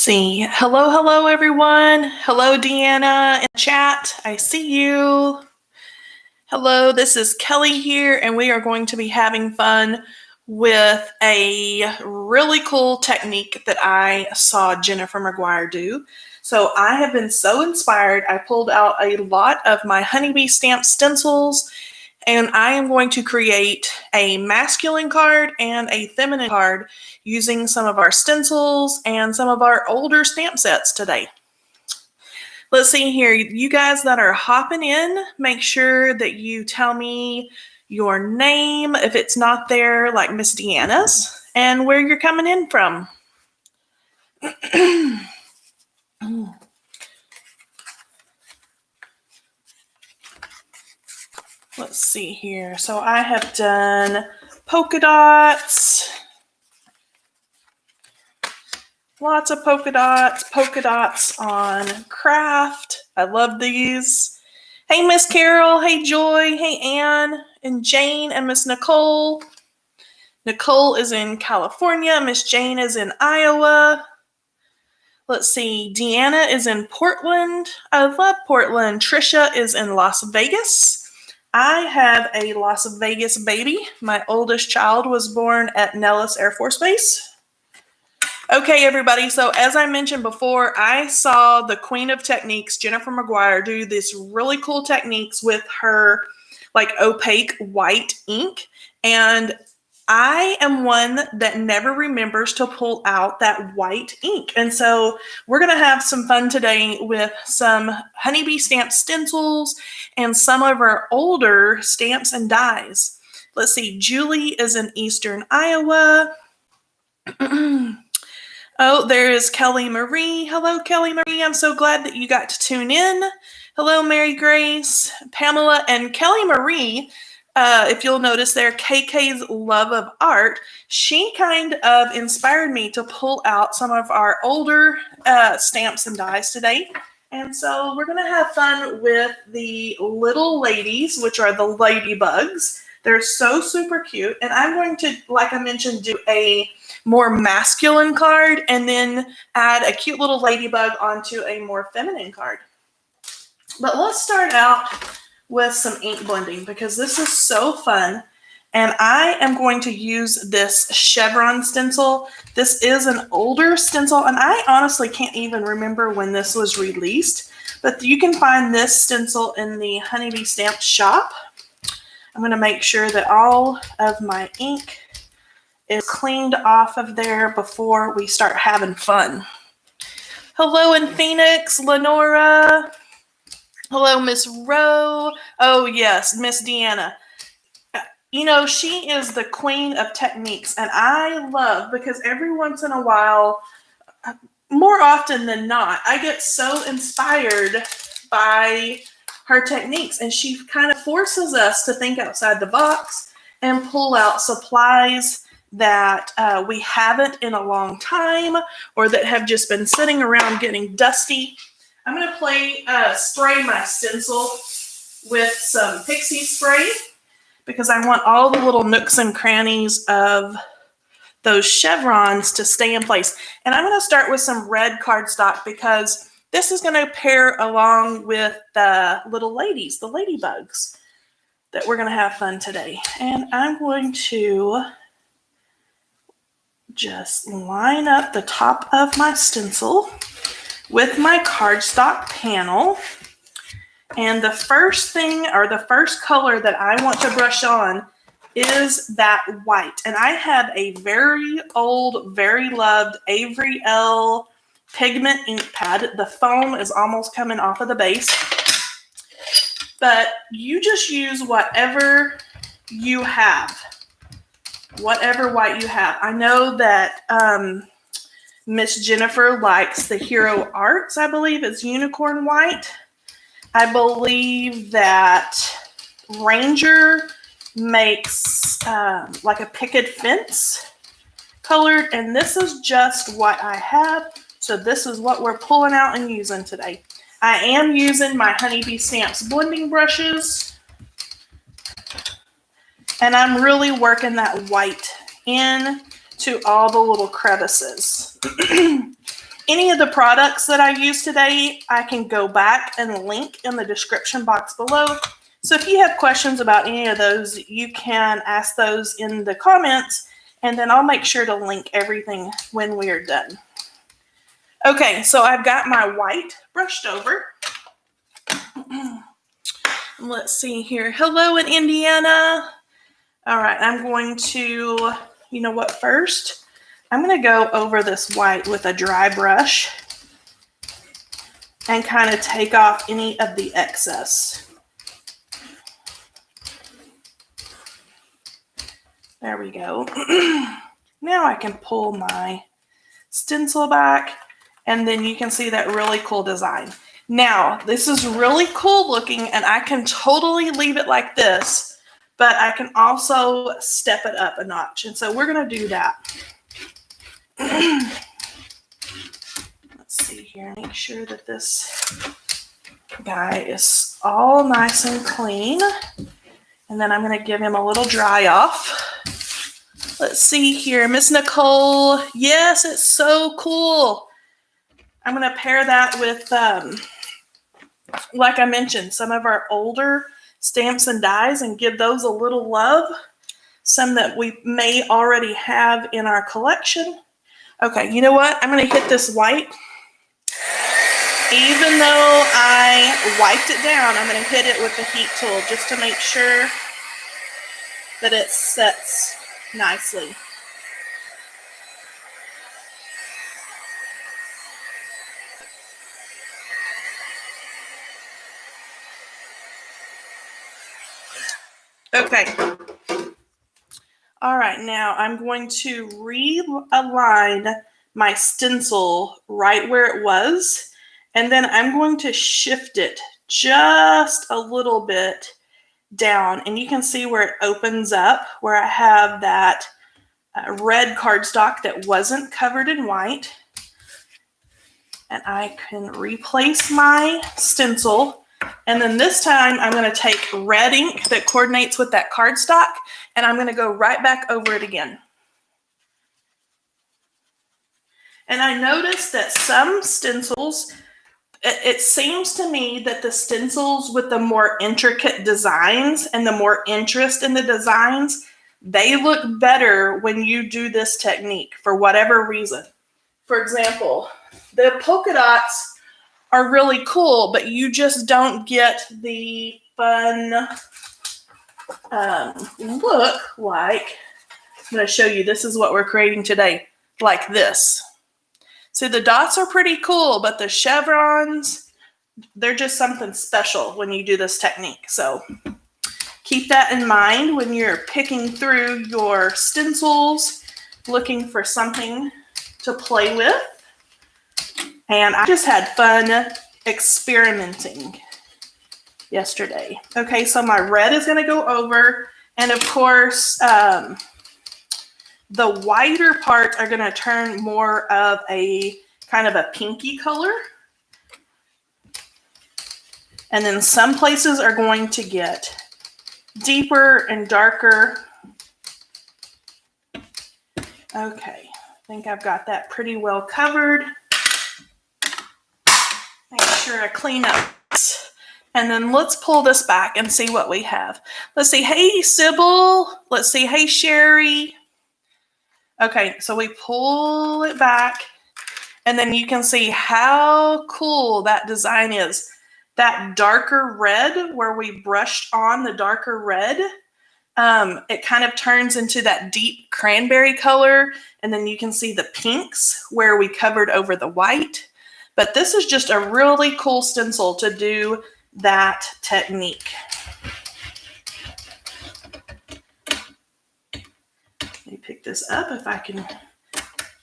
See. Hello, everyone. Hello, Deanna in chat. I see you. Hello, this is Kelly here, and we are going to be having fun with a really cool technique that I saw Jennifer McGuire do. So I have been so inspired. I pulled out a lot of my honeybee stamp stencils, and I am going to create a masculine card and a feminine card using some of our stencils and some of our older stamp sets today. Let's see here. You guys that are hopping in, make sure that you tell me your name, if it's not there, like Miss Deanna's, and where you're coming in from. Let's see here. So I have done polka dots. Lots of polka dots on craft. I love these. Hey, Miss Carol. Hey, Joy. Hey, Ann and Jane and Miss Nicole. Nicole is in California. Miss Jane is in Iowa. Let's see. Deanna is in Portland. I love Portland. Trisha is in Las Vegas. I have a Las Vegas baby. My oldest child was born at Nellis Air Force Base. Okay, everybody, so as I mentioned before, I saw the Queen of Techniques, Jennifer McGuire, do this really cool techniques with her like opaque white ink, and I am one that never remembers to pull out that white ink. And so we're going to have some fun today with some honeybee stamp stencils and some of our older stamps and dies. Let's see, Julie is in Eastern Iowa. Oh, there is Kelly Marie. Hello, Kelly Marie. I'm so glad that you got to tune in. Hello, Mary Grace, Pamela, and Kelly Marie. If you'll notice there, KK's love of art, she kind of inspired me to pull out some of our older stamps and dies today. And so we're going to have fun with the little ladies, which are the ladybugs. They're so super cute. And I'm going to, like I mentioned, do a more masculine card and then add a cute little ladybug onto a more feminine card. But let's start out with some ink blending because this is so fun. And I am going to use this Chevron stencil. This is an older stencil, and I honestly can't even remember when this was released. But you can find this stencil in the Honeybee Stamp shop. I'm going to make sure that all of my ink is cleaned off of there before we start having fun. Hello in Phoenix, Lenora. Hello, Miss Rowe. Oh, yes, Miss Deanna. You know, she is the queen of techniques, and I love because every once in a while, more often than not, I get so inspired by her techniques, and she kind of forces us to think outside the box and pull out supplies that we haven't in a long time or that have just been sitting around getting dusty. I'm going to spray my stencil with some pixie spray because I want all the little nooks and crannies of those chevrons to stay in place. And I'm going to start with some red cardstock because this is going to pair along with the little ladies, the ladybugs, that we're going to have fun today. And I'm going to just line up the top of my stencil with my cardstock panel. And the first thing, or the first color that I want to brush on is that white. And I have a very old, very loved Avery L pigment ink pad. The foam is almost coming off of the base. But you just use whatever you have. Whatever white you have. I know that Miss Jennifer likes the Hero Arts, I believe it's unicorn white. I believe that Ranger makes like a picket fence colored, and this is just what I have. So this is what we're pulling out and using today. I am using my Honeybee Stamps blending brushes, and I'm really working that white in to all the little crevices. Any of the products that I use today, I can go back and link in the description box below. So if you have questions about any of those, you can ask those in the comments, and then I'll make sure to link everything when we are done. Okay, so I've got my white brushed over. Let's see here. Hello in Indiana. All right, I'm going to, you know what, first, I'm going to go over this white with a dry brush and kind of take off any of the excess. There we go. Now I can pull my stencil back, and then you can see that really cool design. Now, this is really cool looking, and I can totally leave it like this, but I can also step it up a notch. And so we're going to do that. Let's see here, make sure that this guy is all nice and clean. And then I'm going to give him a little dry off. Let's see here, Miss Nicole. Yes, it's so cool. I'm going to pair that with, like I mentioned, some of our older stamps and dies and give those a little love. Some that we may already have in our collection. Okay, you know what? I'm going to hit this white. Even though I wiped it down, I'm going to hit it with the heat tool just to make sure that it sets nicely. Okay. All right, now I'm going to realign my stencil right where it was, and then I'm going to shift it just a little bit down, and you can see where it opens up, where I have that red cardstock that wasn't covered in white. And I can replace my stencil, and then this time I'm going to take red ink that coordinates with that cardstock, and I'm going to go right back over it again. And I noticed that some stencils, it seems to me that the stencils with the more intricate designs and the more interest in the designs, they look better when you do this technique for whatever reason. For example, the polka dots are really cool, but you just don't get the fun look like, I'm going to show you, this is what we're creating today, like this. So the dots are pretty cool, but the chevrons, they're just something special when you do this technique. So keep that in mind when you're picking through your stencils, looking for something to play with. And I just had fun experimenting yesterday. Okay, so my red is going to go over, and of course, the whiter parts are going to turn more of a kind of a pinky color. And then some places are going to get deeper and darker. Okay, I think I've got that pretty well covered. Make sure I clean up. And then let's pull this back and see what we have. Let's see. Hey, Sybil. Let's see. Hey, Sherry. Okay, so we pull it back, and then you can see how cool that design is. That darker red, where we brushed on the darker red, it kind of turns into that deep cranberry color, and then you can see the pinks where we covered over the white. But this is just a really cool stencil to do that technique. Let me pick this up if I can.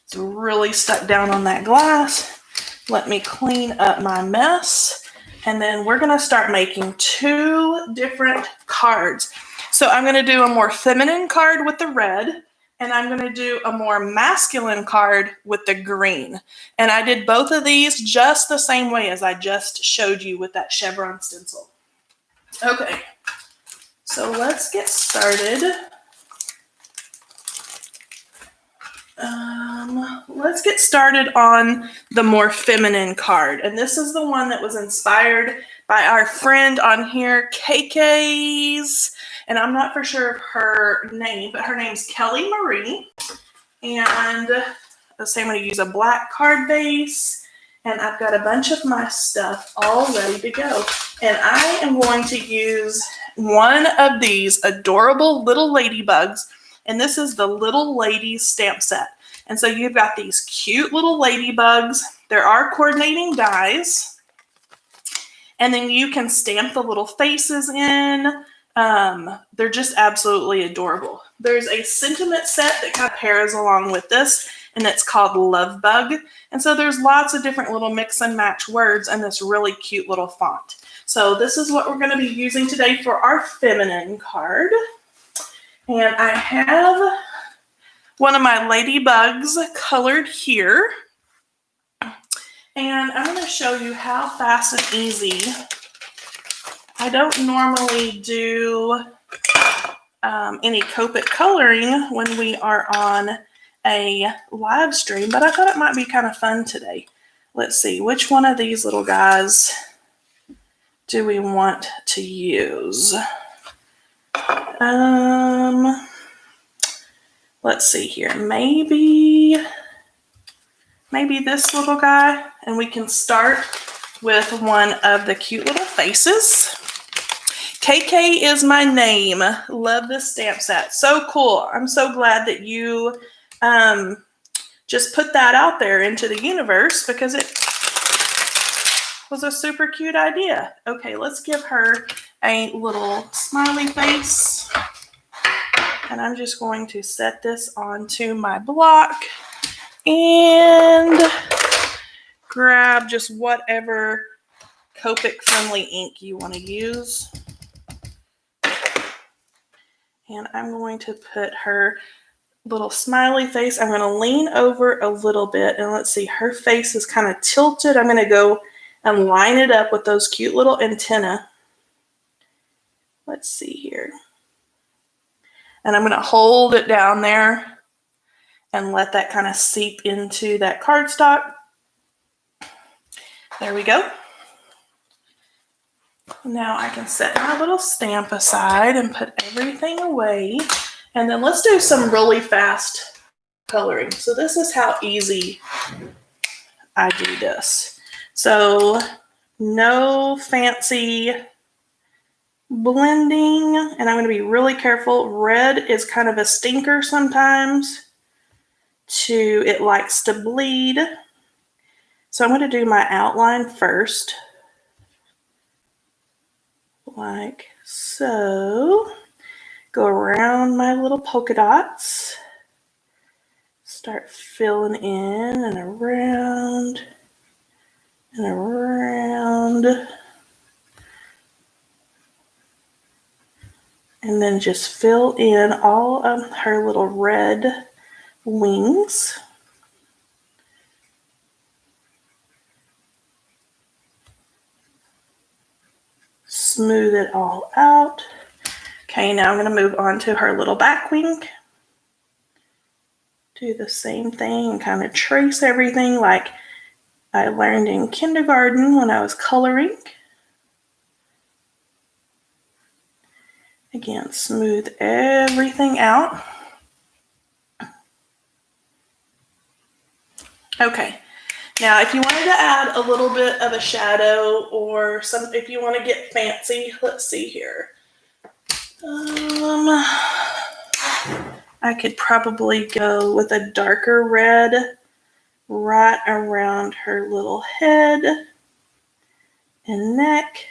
It's really stuck down on that glass. Let me clean up my mess. And then we're going to start making 2 different cards. So I'm going to do a more feminine card with the red, and I'm going to do a more masculine card with the green. And I did both of these just the same way as I just showed you with that chevron stencil. Okay, so let's get started. let's get started on the more feminine card. And this is the one that was inspired by our friend on here, KK's. And I'm not for sure of her name, but her name's Kelly Marie. And let's say I'm going to use a black card base. And I've got a bunch of my stuff all ready to go. And I am going to use one of these adorable little ladybugs. And this is the Little Ladies stamp set. And so you've got these cute little ladybugs. There are coordinating dies. And then you can stamp the little faces in. They're just absolutely adorable. There's a sentiment set that kind of pairs along with this, and it's called Love Bug. And so there's lots of different little mix and match words in this really cute little font. So this is what we're going to be using today for our feminine card. And I have one of my ladybugs colored here. And I'm going to show you how fast and easy. I don't normally do any Copic coloring when we are on a live stream, but I thought it might be kind of fun today. Let's see, which one of these little guys do we want to use? Let's see here. Maybe this little guy, and we can start with one of the cute little faces. KK is my name. Love this stamp set. So cool. I'm so glad that you just put that out there into the universe because it was a super cute idea. Okay, let's give her a little smiley face. And I'm just going to set this onto my block and grab just whatever Copic friendly ink you want to use. And I'm going to put her little smiley face. I'm going to lean over a little bit, and let's see, her face is kind of tilted. I'm going to go and line it up with those cute little antennae. Let's see here. And I'm going to hold it down there and let that kind of seep into that cardstock. There we go. Now I can set my little stamp aside and put everything away. And then let's do some really fast coloring. So this is how easy I do this. So no fancy blending, and I'm going to be really careful. Red is kind of a stinker sometimes. It likes to bleed. So I'm going to do my outline first, like so. Go around my little polka dots. Start filling in and around and around. And then just fill in all of her little red wings. Smooth it all out. Okay, now I'm going to move on to her little back wing. Do the same thing and kind of trace everything like I learned in kindergarten when I was coloring. Again, smooth everything out. Okay, now if you wanted to add a little bit of a shadow or if you want to get fancy, let's see here. I could probably go with a darker red right around her little head and neck.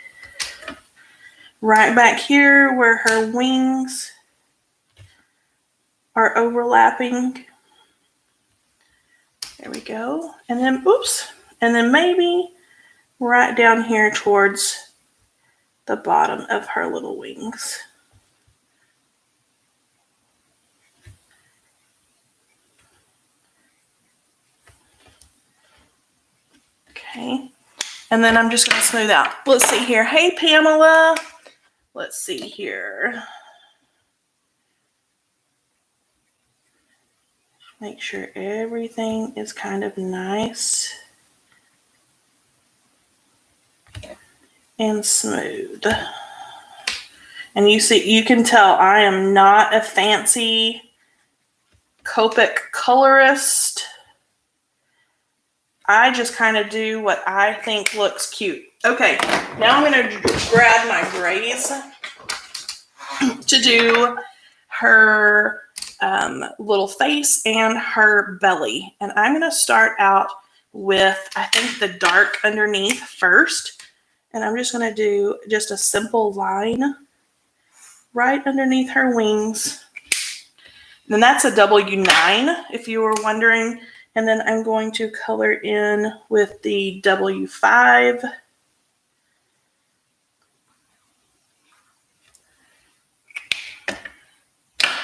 Right back here where her wings are overlapping. There we go. And then, oops. And then maybe right down here towards the bottom of her little wings. Okay. And then I'm just going to smooth out. Let's see here. Hey, Pamela. Let's see here. Make sure everything is kind of nice and smooth. And you can tell I am not a fancy Copic colorist. I just kind of do what I think looks cute. Okay, now I'm going to grab my grays to do her little face and her belly. And I'm going to start out with, I think, the dark underneath first. And I'm just going to do just a simple line right underneath her wings. And that's a W9, if you were wondering. And then I'm going to color in with the W5.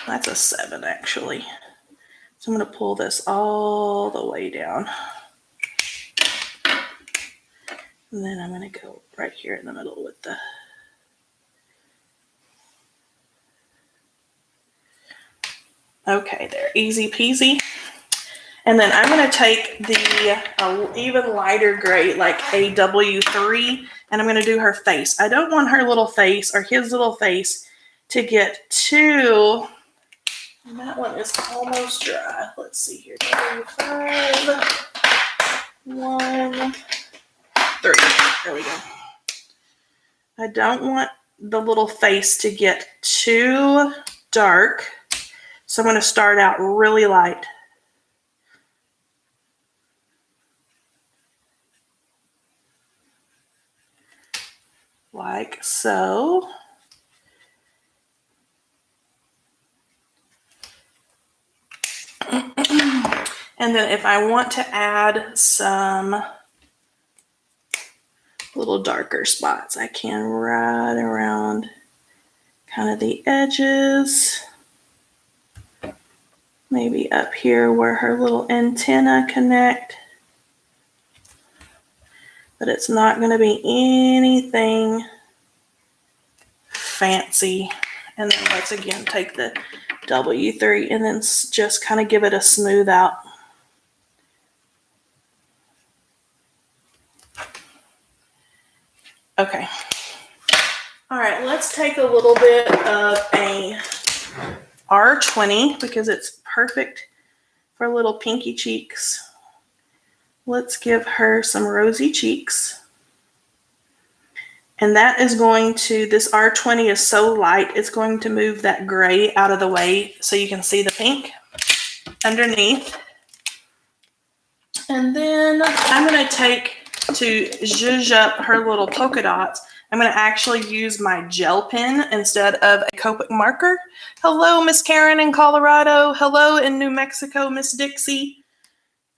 That's a 7, actually. So I'm going to pull this all the way down. And then I'm going to go right here in the middle with the... Okay, there, easy peasy. And then I'm going to take the even lighter gray, like a W3, and I'm going to do her face. I don't want her little face or his little face to get too... And that one is almost dry. Let's see here. W5, 1, 3. There we go. I don't want the little face to get too dark. So I'm going to start out really light. Like so. And then if I want to add some little darker spots, I can right around kind of the edges. Maybe up here where her little antenna connect. But it's not going to be anything fancy. And then let's again take the W3 and then just kind of give it a smooth out. Okay. All right, let's take a little bit of a R20 because it's perfect for little pinky cheeks. Let's give her some rosy cheeks. And that is going to, this R20 is so light, it's going to move that gray out of the way so you can see the pink underneath. And then I'm going to take, to zhuzh up her little polka dots, I'm going to actually use my gel pen instead of a Copic marker. Hello, Miss Karen in Colorado. Hello in New Mexico, Miss Dixie.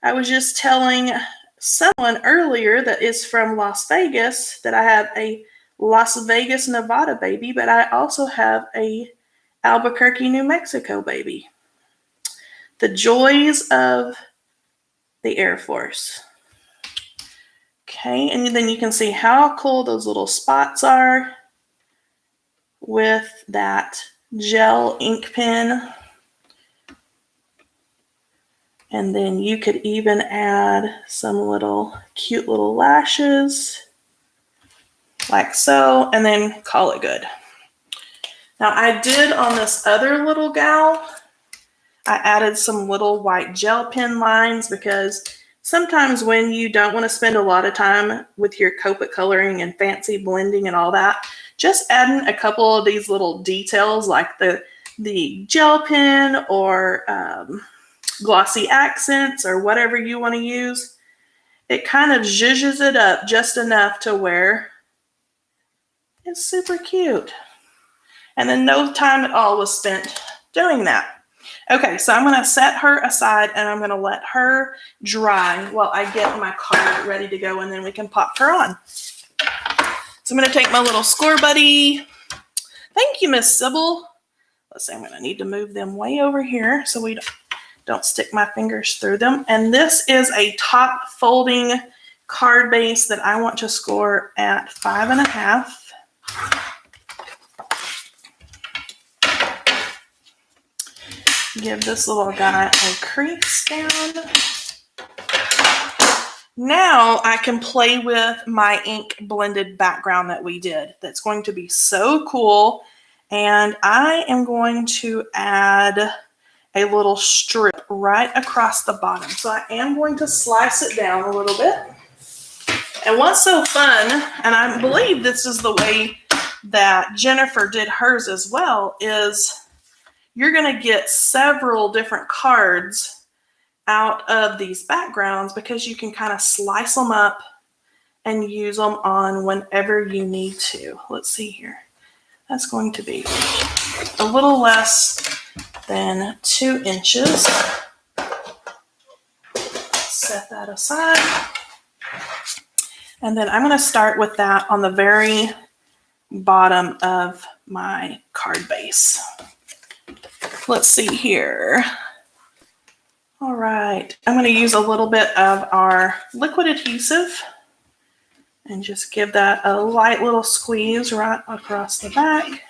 I was just telling someone earlier that is from Las Vegas that I have a Las Vegas, Nevada baby, but I also have a Albuquerque, New Mexico baby. The joys of the Air Force. Okay, and then you can see how cool those little spots are with that gel ink pen. And then you could even add some little cute little lashes like so, and then call it good. Now I did on this other little gal, I added some little white gel pen lines because sometimes when you don't want to spend a lot of time with your Copic coloring and fancy blending and all that, just adding a couple of these little details like the gel pen or glossy accents or whatever you want to use, it kind of zhuzhes it up just enough to where it's super cute. And then no time at all was spent doing that. Okay, so I'm going to set her aside and I'm going to let her dry while I get my card ready to go, and then we can pop her on. So I'm going to take my little score buddy. Thank you, Miss Sybil. Let's see, I'm going to need to move them way over here so we don't stick my fingers through them. And this is a top folding card base that I want to score at 5.5. Give this little guy a crease down. Now I can play with my ink blended background that we did. That's going to be so cool. And I am going to add a little strip right across the bottom. So I am going to slice it down a little bit. And what's so fun, and I believe this is the way that Jennifer did hers as well, is you're going to get several different cards out of these backgrounds because you can kind of slice them up and use them on whenever you need to. Let's see here. That's going to be a little less than 2 inches. Set that aside. And then I'm going to start with that on the very bottom of my card base. Let's see here. All right, I'm going to use a little bit of our liquid adhesive and just give that a light little squeeze right across the back.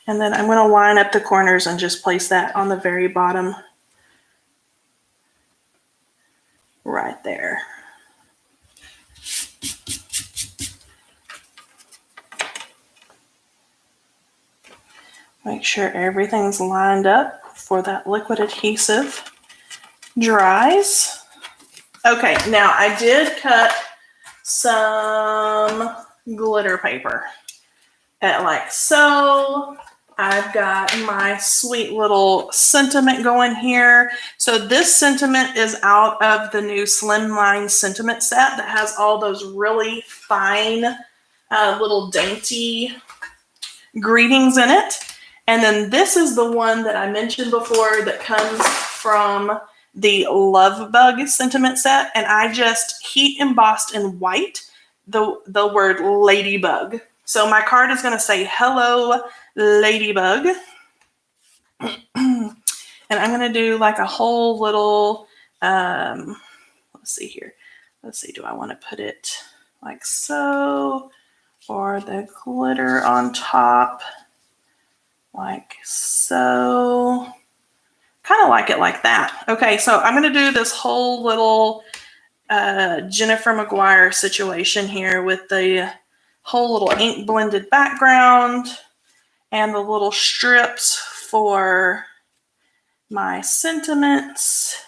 And then I'm going to line up the corners and just place that on the very bottom right there. Make sure everything's lined up before that liquid adhesive dries. Okay, now I did cut some glitter paper at like so. I've got my sweet little sentiment going here. So this sentiment is out of the new Slimline Sentiments set that has all those really fine little dainty greetings in it. And then this is the one that I mentioned before that comes from the Ladybug sentiment set. And I just heat embossed in white the word ladybug. So my card is going to say, "Hello, ladybug." And I'm going to do like a whole little, let's see here. Let's see, do I want to put it like so, or the glitter on top like so? Kind of like it like that. Okay, so I'm going to do this whole little Jennifer McGuire situation here with the whole little ink blended background and the little strips for my sentiments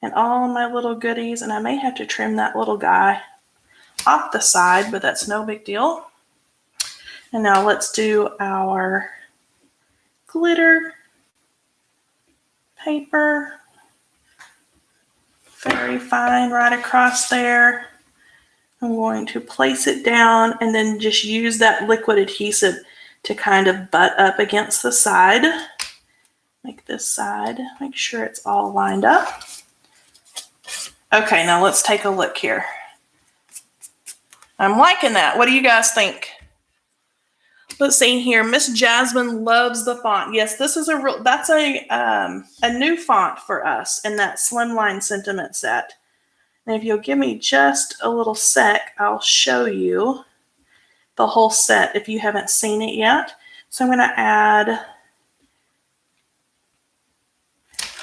and all my little goodies. And I may have to trim that little guy off the side, but that's no big deal. And now let's do our glitter paper. Very fine right across there. I'm going to place it down and then just use that liquid adhesive to kind of butt up against the side. Make this side, make sure it's all lined up. Okay, now let's take a look here. I'm liking that. What do you guys think? Let's see here. Miss Jasmine loves the font. Yes, this is that's a new font for us in that Slimline Sentiment set. And if you'll give me just a little sec, I'll show you the whole set if you haven't seen it yet. So I'm going to add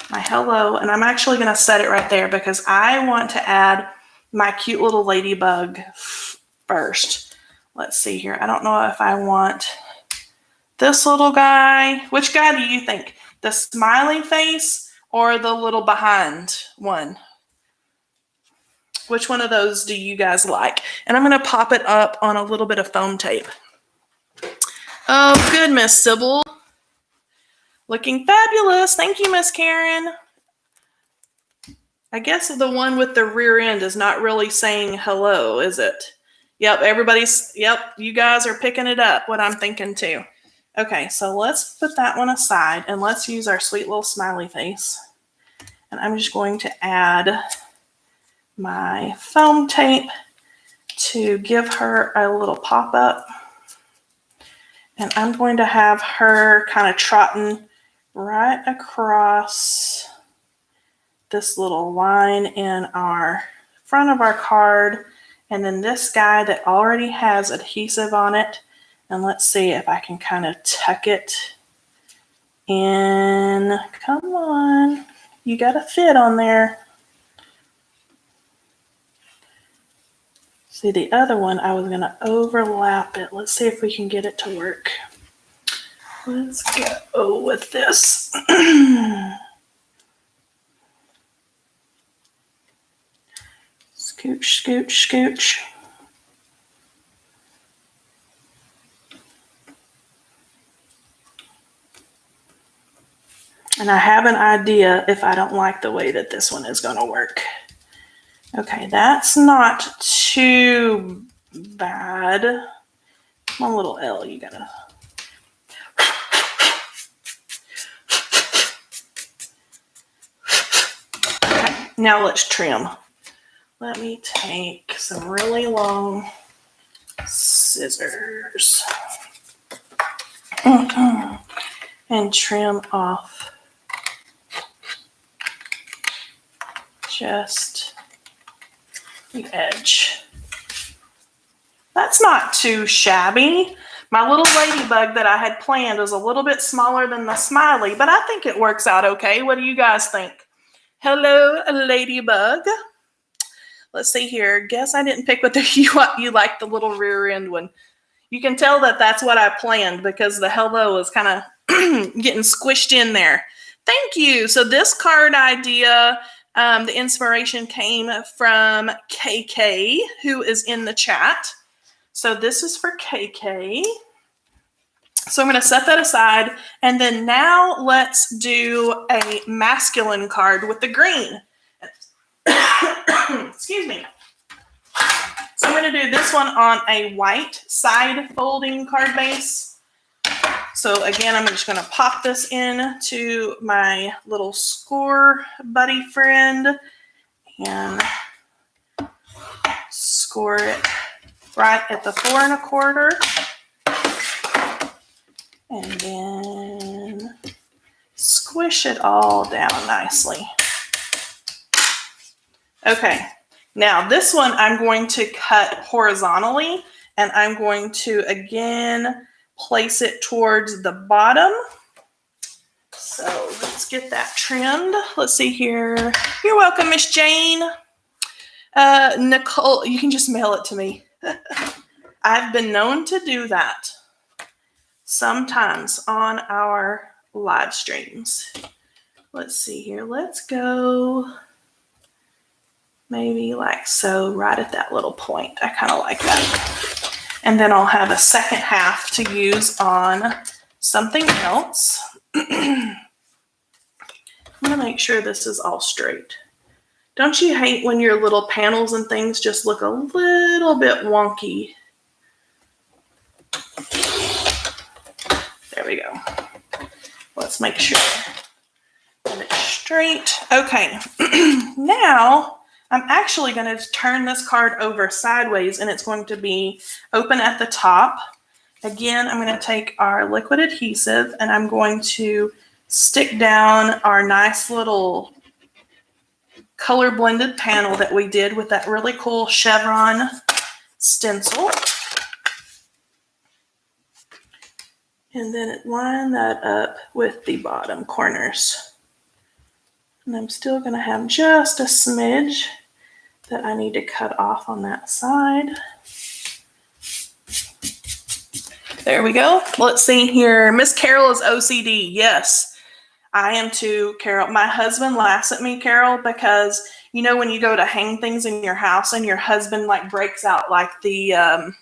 my hello, and I'm actually going to set it right there because I want to add my cute little ladybug first. Let's see here. I don't know if I want this little guy. Which guy do you think? The smiley face or the little behind one? Which one of those do you guys like? And I'm going to pop it up on a little bit of foam tape. Oh, good, Miss Sybil. Looking fabulous. Thank you, Miss Karen. I guess the one with the rear end is not really saying hello, is it? Yep, you guys are picking it up, what I'm thinking too. Okay, so let's put that one aside and let's use our sweet little smiley face. And I'm just going to add my foam tape to give her a little pop-up. And I'm going to have her kind of trotting right across this little line in our front of our card. And then this guy that already has adhesive on it, And let's see if I can kind of tuck it in. Come on. You got to fit on there. See, the other one, I was going to overlap it. Let's see if we can get it to work. Let's go with this. Scooch, scooch, scooch. And I have an idea if I don't like the way that this one is going to work. Okay, that's not too bad. Come on, little L, you gotta. Okay, now let's trim. Let me take some really long scissors and trim off just the edge. That's not too shabby. My little ladybug that I had planned is a little bit smaller than the smiley, but I think it works out okay. What do you guys think? Hello, ladybug. Let's see here. Guess I didn't pick what you like, the little rear end one. You can tell that that's what I planned because the hello is kind of getting squished in there. Thank you. So this card idea, the inspiration came from KK, who is in the chat. So this is for KK. So I'm going to set that aside. And then now let's do a masculine card with the green. Excuse me. So I'm going to do this one on a white side folding card base. So again, I'm just going to pop this in to my little score buddy friend and score it right at the 4 1/4. And then squish it all down nicely. Okay, now this one I'm going to cut horizontally, and I'm going to again place it towards the bottom. So let's get that trimmed. Let's see here. You're welcome, Miss Jane. Nicole, you can just mail it to me. I've been known to do that sometimes on our live streams. Let's see here. Let's go maybe like so, right at that little point. I kind of like that. And then I'll have a second half to use on something else. I'm going to make sure this is all straight. Don't you hate when your little panels and things just look a little bit wonky? There we go. Let's make sure that it's straight. Okay, now I'm actually going to turn this card over sideways, and it's going to be open at the top. Again, I'm going to take our liquid adhesive, and I'm going to stick down our nice little color blended panel that we did with that really cool Chevron stencil. And then line that up with the bottom corners. And I'm still going to have just a smidge that I need to cut off on that side. There we go. Let's see here. Miss Carol is OCD. Yes, I am too, Carol. My husband laughs at me, Carol, because you know when you go to hang things in your house and your husband like breaks out like the,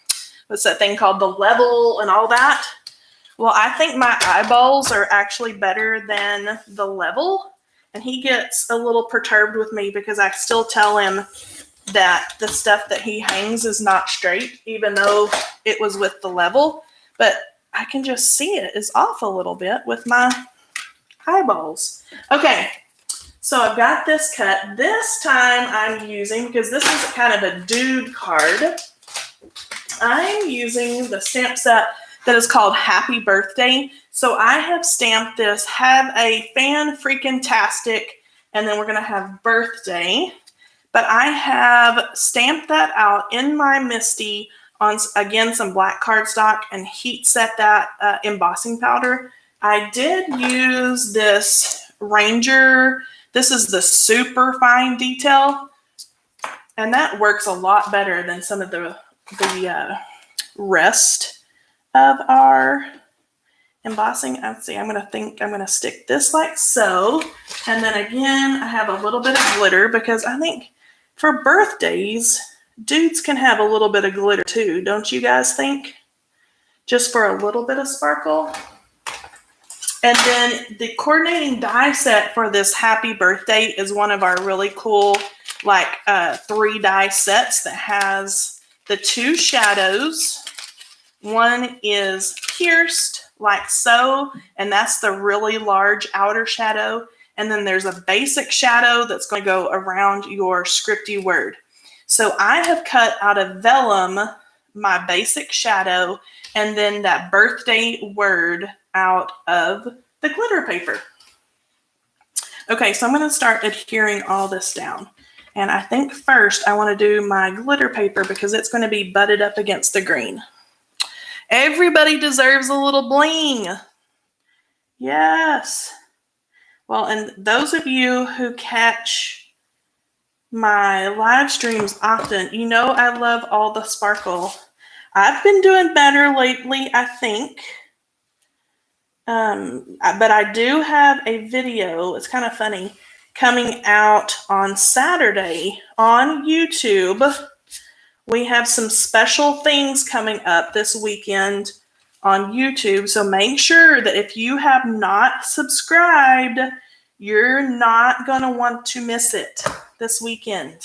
what's that thing called? The level and all that. Well, I think my eyeballs are actually better than the level. And he gets a little perturbed with me because I still tell him that the stuff that he hangs is not straight, even though it was with the level. But I can just see it is off a little bit with my eyeballs. Okay, so I've got this cut. This time I'm using, because this is kind of a dude card, I'm using the stamp set that is called Happy Birthday. So I have stamped this, have a fan-freaking-tastic, and then we're going to have birthday. But I have stamped that out in my MISTI on, again, some black cardstock and heat set that embossing powder. I did use this Ranger. This is the super fine detail, and that works a lot better than some of the rest of our embossing. Let's see, I'm going to stick this like so. And then again, I have a little bit of glitter because I think for birthdays, dudes can have a little bit of glitter too. Don't you guys think? Just for a little bit of sparkle. And then the coordinating die set for this happy birthday is one of our really cool, like 3 die sets that has the 2 shadows. One is pierced like so, and that's the really large outer shadow. And then there's a basic shadow that's going to go around your scripty word. So I have cut out of vellum my basic shadow and then that birthday word out of the glitter paper. Okay, so I'm going to start adhering all this down. And I think first I want to do my glitter paper because it's going to be butted up against the green. Everybody deserves a little bling. Yes. Well, and those of you who catch my live streams often, you know I love all the sparkle. I've been doing better lately, I think. But I do have a video, it's kind of funny, coming out on Saturday on YouTube. We have some special things coming up this weekend on YouTube. So make sure that if you have not subscribed, you're not going to want to miss it this weekend.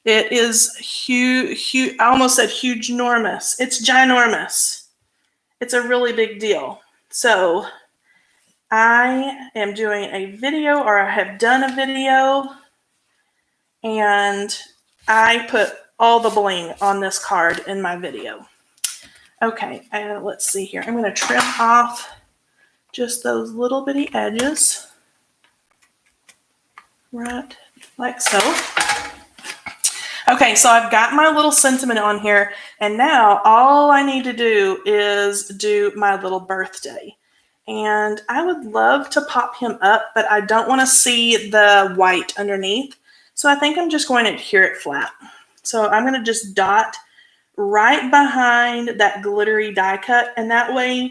It is huge, I almost said huge, enormous. It's ginormous. It's a really big deal. So I am doing a video, or I have done a video, and I put all the bling on this card in my video. Okay, let's see here. I'm going to trim off just those little bitty edges. Right, like so. Okay, so I've got my little sentiment on here, and now all I need to do is do my little birthday. And I would love to pop him up, but I don't want to see the white underneath. So I think I'm just going to adhere it flat. So I'm going to just dot right behind that glittery die cut, and that way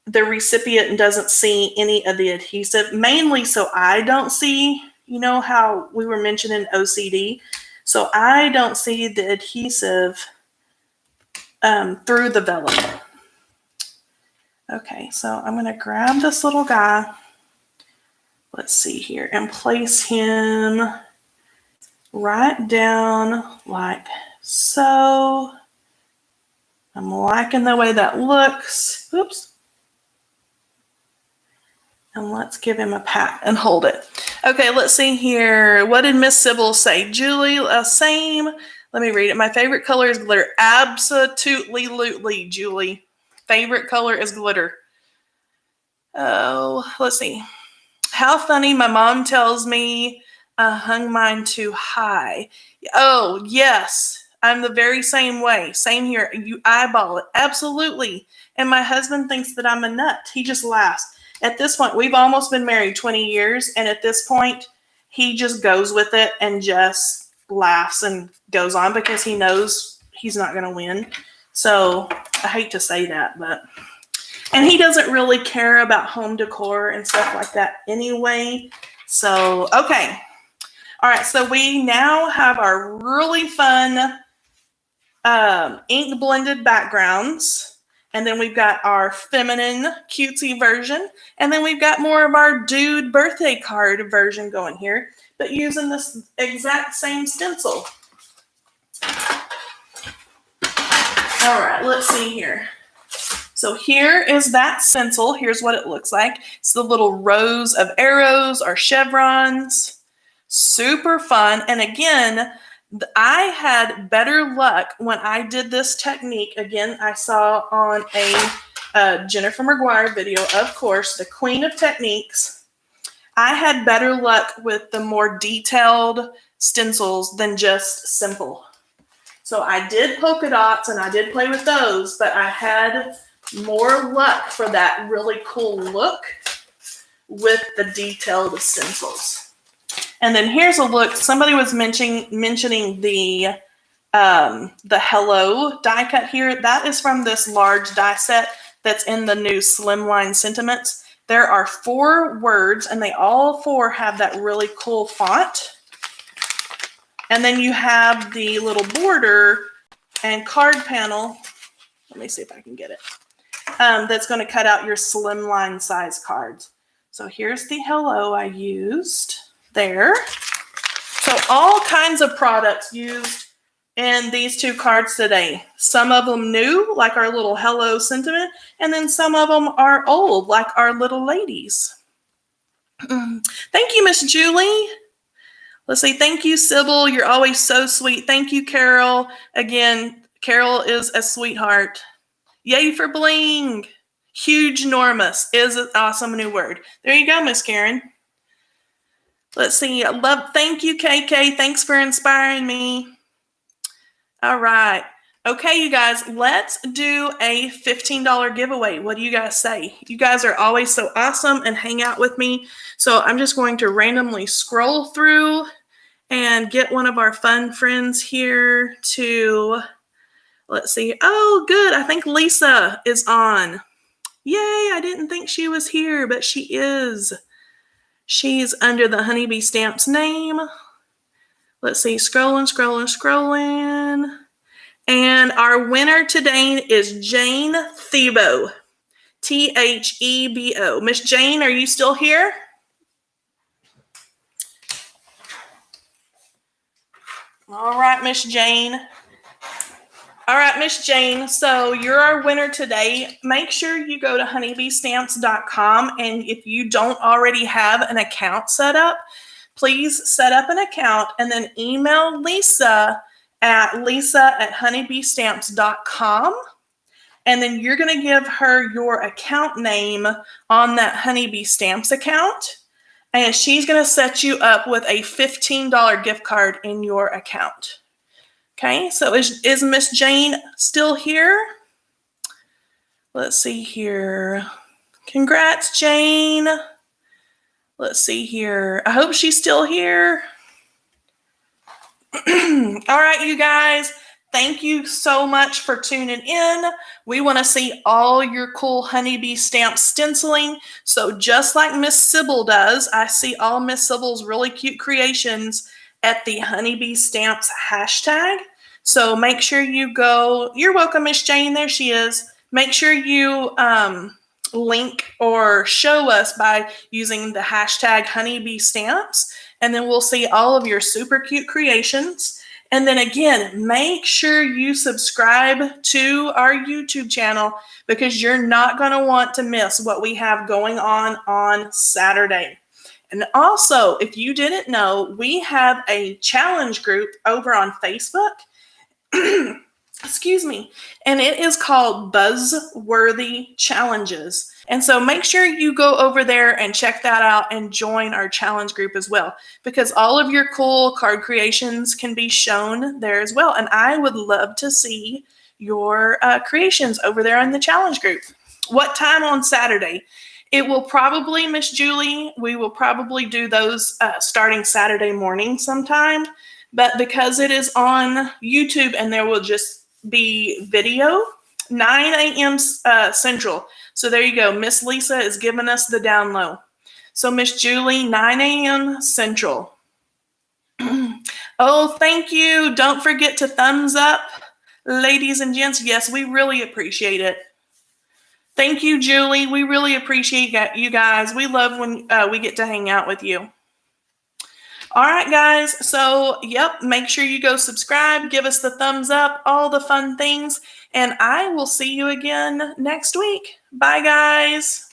the recipient doesn't see any of the adhesive, mainly so I don't see, you know how we were mentioning OCD? So I don't see the adhesive through the vellum. Okay, so I'm going to grab this little guy, let's see here, and place him right down like so. I'm liking the way that looks. Oops. And let's give him a pat and hold it. Okay, let's see here. What did Miss Sybil say? Julie, same. Let me read it. My favorite color is glitter. Absolutely, Julie. Favorite color is glitter. Oh, let's see. How funny. My mom tells me I hung mine too high. Oh, yes. I'm the very same way. Same here. You eyeball it. Absolutely. And my husband thinks that I'm a nut. He just laughs. At this point, we've almost been married 20 years. And at this point, he just goes with it and just laughs and goes on because he knows he's not going to win. So I hate to say that, but, and he doesn't really care about home decor and stuff like that anyway. So, okay. All right. So we now have our really fun ink blended backgrounds. And then we've got our feminine cutesy version. And then we've got more of our dude birthday card version going here, but using this exact same stencil. All right, let's see here. So here is that stencil. Here's what it looks like. It's the little rows of arrows or chevrons. Super fun. And again, I had better luck when I did this technique. Again, I saw on a Jennifer McGuire video, of course, the queen of techniques. I had better luck with the more detailed stencils than just simple. So I did polka dots and I did play with those, but I had more luck for that really cool look with the detailed stencils. And then here's a look. Somebody was mentioning the Hello die cut here. That is from this large die set that's in the new Slimline Sentiments. There are 4 words, and they all 4 have that really cool font. And then you have the little border and card panel. Let me see if I can get it. That's going to cut out your slimline size cards. So here's the Hello I used there. So all kinds of products used in these 2 cards today. Some of them new, like our little Hello sentiment, and then some of them are old, like our little ladies. Thank you, Miss Julie. Let's see. Thank you, Sybil. You're always so sweet. Thank you, Carol. Again, Carol is a sweetheart. Yay for bling. Huge enormous is an awesome new word. There you go, Miss Karen. Let's see. Thank you, KK. Thanks for inspiring me. All right. Okay, you guys, let's do a $15 giveaway. What do you guys say? You guys are always so awesome and hang out with me. So I'm just going to randomly scroll through and get one of our fun friends here to, let's see. Oh, good. I think Lisa is on. Yay, I didn't think she was here, but she is. She's under the Honeybee Stamps name. Let's see. Scrolling. And our winner today is Jane Thebo. Thebo. Miss Jane, are you still here? All right, Miss Jane. All right, Miss Jane. So you're our winner today. Make sure you go to honeybeestamps.com. And if you don't already have an account set up, please set up an account and then email Lisa at lisa@honeybeestamps.com. And then you're going to give her your account name on that Honeybee Stamps account. And she's going to set you up with a $15 gift card in your account. Okay, so is Miss Jane still here? Let's see here. Congrats, Jane. Let's see here. I hope she's still here. All right, you guys. Thank you so much for tuning in. We want to see all your cool Honeybee Stamp stenciling. So just like Miss Sybil does, I see all Miss Sybil's really cute creations at the Honeybee Stamps hashtag. So make sure you go. You're welcome, Miss Jane. There she is. Make sure you link or show us by using the hashtag Honeybee Stamps. And then we'll see all of your super cute creations. And then again, make sure you subscribe to our YouTube channel because you're not going to want to miss what we have going on Saturday. And also, if you didn't know, we have a challenge group over on Facebook. Excuse me. And it is called Buzzworthy Challenges. And so make sure you go over there and check that out and join our challenge group as well, because all of your cool card creations can be shown there as well. And I would love to see your creations over there in the challenge group. What time on Saturday? It will probably, Miss Julie, we will probably do those starting Saturday morning sometime. But because it is on YouTube and there will just be video, 9 a.m. Central. So there you go. Miss Lisa is giving us the down low. So Miss Julie, 9 a.m. Central. Oh, thank you. Don't forget to thumbs up, ladies and gents. Yes, we really appreciate it. Thank you, Julie. We really appreciate you guys. We love when we get to hang out with you. All right, guys. So, yep, make sure you go subscribe, give us the thumbs up, all the fun things, and I will see you again next week. Bye, guys.